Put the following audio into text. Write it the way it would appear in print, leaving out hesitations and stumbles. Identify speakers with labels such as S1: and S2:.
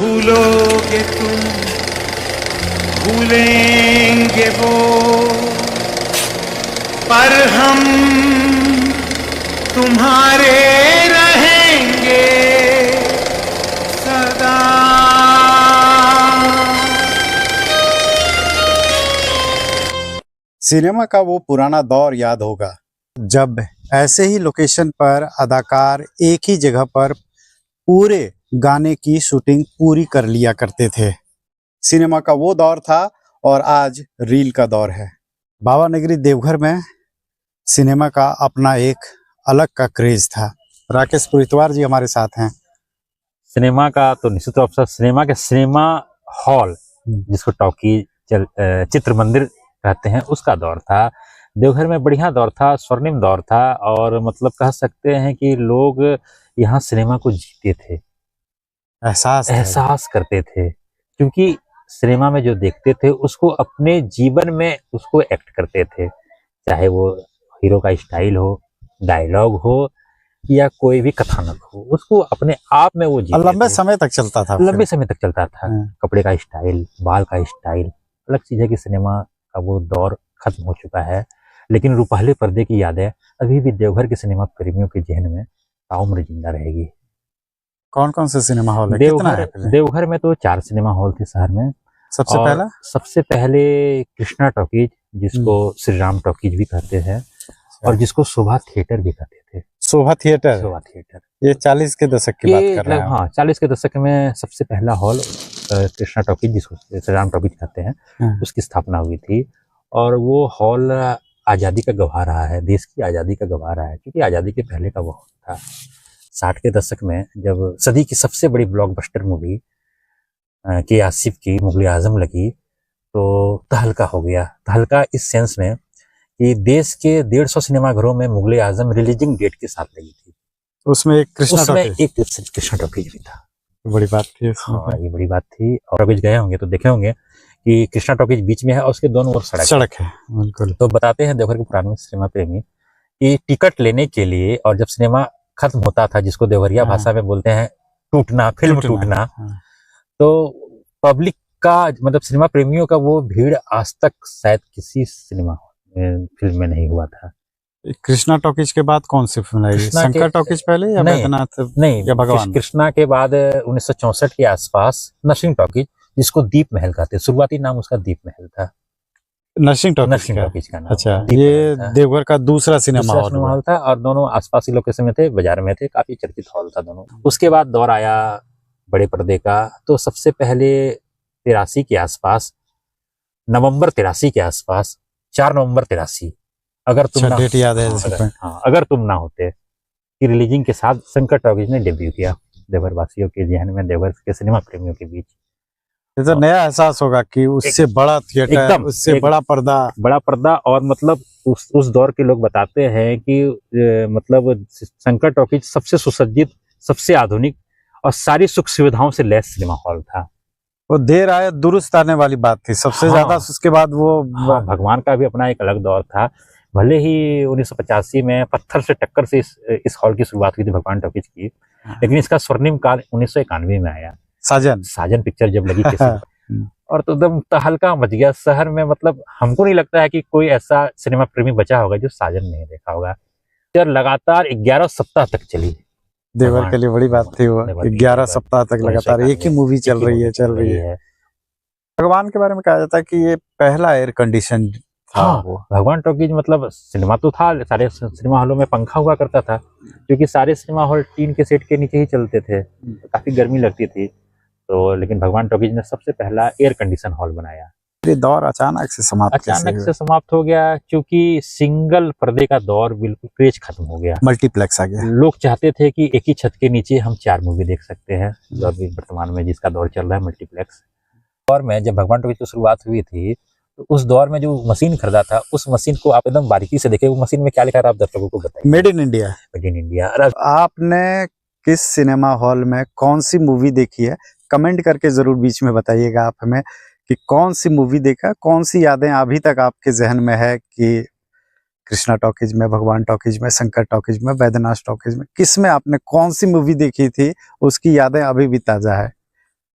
S1: भूलोगे तुम, भूलेंगे वो, पर हम तुम्हारे रहेंगे सदा।
S2: सिनेमा का वो पुराना दौर याद होगा जब ऐसे ही लोकेशन पर अदाकार एक ही जगह पर पूरे गाने की शूटिंग पूरी कर लिया करते थे। सिनेमा का वो दौर था और आज रील का दौर है। बाबा नगरी देवघर में सिनेमा का अपना एक अलग का क्रेज था। राकेश पुरितवार जी हमारे साथ हैं।
S3: सिनेमा का तो निश्चित रूप से सिनेमा हॉल जिसको टॉकी चित्र मंदिर कहते हैं उसका दौर था। देवघर में बढ़िया दौर था, स्वर्णिम दौर था और मतलब कह सकते हैं कि लोग यहाँ सिनेमा को जीते थे, एहसास करते थे, क्योंकि सिनेमा में जो देखते थे उसको अपने जीवन में उसको एक्ट करते थे, चाहे वो हीरो का स्टाइल हो, डायलॉग हो या कोई भी कथानक हो, उसको अपने आप में वो जीते
S2: लंबे
S3: थे।
S2: समय तक चलता था।
S3: लंबे समय तक चलता था। कपड़े का स्टाइल, बाल का स्टाइल, अलग चीज है कि सिनेमा का वो दौर खत्म हो चुका है, लेकिन रुपहले पर्दे की यादें अभी भी देवघर के सिनेमा प्रेमियों के जहन में ताउम्र जिंदा रहेगी।
S2: कौन कौन से सिनेमा हॉल है?
S3: देवघर में तो 4 सिनेमा हॉल थे शहर में। सबसे पहले कृष्णा टॉकीज, जिसको श्री राम टॉकीज भी कहते हैं और जिसको शोभा थिएटर भी कहते थे।
S2: शोभा थिएटर ये 40 के दशक की बात कर रहे हैं।
S3: हाँ, 40 के दशक में सबसे पहला हॉल कृष्णा टॉकीज, जिसको श्री राम टॉकीज कहते हैं, उसकी स्थापना हुई थी और वो हॉल आज़ादी का गवाह रहा है, देश की आज़ादी का गवाह रहा है, क्योंकि आज़ादी के पहले का वो हॉल था। 60 के दशक में जब सदी की सबसे बड़ी ब्लॉकबस्टर मूवी के आसिफ की मुगले आजम लगी तो तहलका हो गया। तहलका इस सेंस में कि देश के 150 सिनेमाघरों में मुगले आजम रिलीजिंग डेट के साथ लगी थी।
S2: उसमें एक
S3: कृष्णा टॉकीज भी था।
S2: बड़ी बात थी।
S3: हाँ, ये बड़ी बात थी। और टॉकीज गए होंगे तो देखे होंगे कि कृष्णा टॉकीज बीच में है और उसके दोनों ओर सड़क है।
S2: बिल्कुल।
S3: तो बताते हैं देवघर के पुराने सिनेमा प्रेमी कि टिकट लेने के लिए, और जब सिनेमा खत्म होता था, जिसको देवघरिया भाषा में बोलते हैं टूटना, फिल्म टूटना, तो पब्लिक का मतलब सिनेमा प्रेमियों का वो भीड़ आज तक शायद किसी सिनेमा फिल्म में नहीं हुआ था।
S2: कृष्णा टॉकीज के बाद कौन सी फिल्म आई? शंकर टॉकीज पहले या बैद्यनाथ?
S3: नहीं,
S2: या भगवान?
S3: कृष्णा के बाद 1964 के आसपास नरसिंह टॉकीज, जिसको दीप महल कहते हैं, शुरुआती नाम उसका दीप महल था।
S2: नरसिंह टॉकीज का नाम। अच्छा, ये देवघर का दूसरा सिनेमा
S3: हॉल था और दोनों आसपास ही लोकेशन में थे, बाजार में थे, काफी चर्चित हॉल था दोनों। उसके बाद दौर आया बड़े पर्दे का। तो सबसे पहले 83 के आसपास, नवंबर 83 के आसपास, 4 नवंबर 83, अगर तुम ना
S2: डेट याद है?
S3: अगर तुम ना होते की रिलीजिंग के साथ शंकर टॉकीज ने डेब्यू किया देवघर वासियों के जहन में, देवघर के सिनेमा प्रेमियों के बीच।
S2: तो नया एहसास होगा कि उससे बड़ा थिएटर, उससे बड़ा पर्दा। और मतलब उस दौर के लोग बताते हैं कि मतलब शंकर टॉकीज सबसे सुसज्जित, सबसे आधुनिक और सारी सुख सुविधाओं से लैस सिनेमा हॉल था। वो देर आए दुरुस्त आने वाली बात थी सबसे ज्यादा। उसके बाद वो
S3: भगवान का भी अपना एक अलग दौर था। भले ही 1985 में पत्थर से टक्कर से इस हॉल की शुरुआत हुई थी भगवान टॉकीज की, लेकिन इसका स्वर्णिम काल 1991 में आया। साजन पिक्चर जब लगी किसी और तो एकदम तहलका मच गया शहर में। मतलब हमको नहीं लगता है कि कोई ऐसा सिनेमा प्रेमी बचा होगा जो साजन नहीं देखा होगा। पिक्चर लगातार 11 सप्ताह तक चली।
S2: देवघर के लिए बड़ी बात थी वो, 11 सप्ताह तक लगातार एक ही मूवी चल रही है। भगवान के बारे में कहा जाता है कि ये पहला एयर कंडीशन था।
S3: वो भगवान टॉकीज मतलब सिनेमा तो था, सारे सिनेमा हॉलों में पंखा हुआ करता था, क्योंकि सारे सिनेमा हॉल टीन के सेट के नीचे ही चलते थे, तो काफी गर्मी लगती थी। तो लेकिन भगवान टॉकीज ने सबसे पहला एयर कंडीशन हॉल बनाया।
S2: ये दौर अचानक से
S3: समाप्त हो गया, क्योंकि सिंगल पर्दे का दौर बिल्कुल क्रेज खत्म हो गया,
S2: मल्टीप्लेक्स आ गया।
S3: लोग चाहते थे कि एक ही छत के नीचे हम 4 मूवी देख सकते हैं, जो अभी वर्तमान में जिसका दौर चल रहा है मल्टीप्लेक्स। और में जब भगवान टॉकीज की शुरुआत हुई थी तो उस दौर में जो मशीन खरीदा था, उस मशीन को आप एकदम बारीकी से देखें, वो मशीन में क्या लिखा है आप दर्शकों को बताइए।
S2: Made in India. आपने किस सिनेमा हॉल में कौन सी मूवी देखी है? कमेंट करके जरूर बीच में बताइएगा आप हमें कि कौन सी मूवी देखा, कौन सी यादें अभी तक आपके जहन में है कि कृष्णा टॉकीज में, भगवान टॉकीज में, शंकर टॉकीज में, बैद्यनाथ टॉकीज में, किस में आपने कौन सी मूवी देखी थी, उसकी यादें अभी भी ताजा है।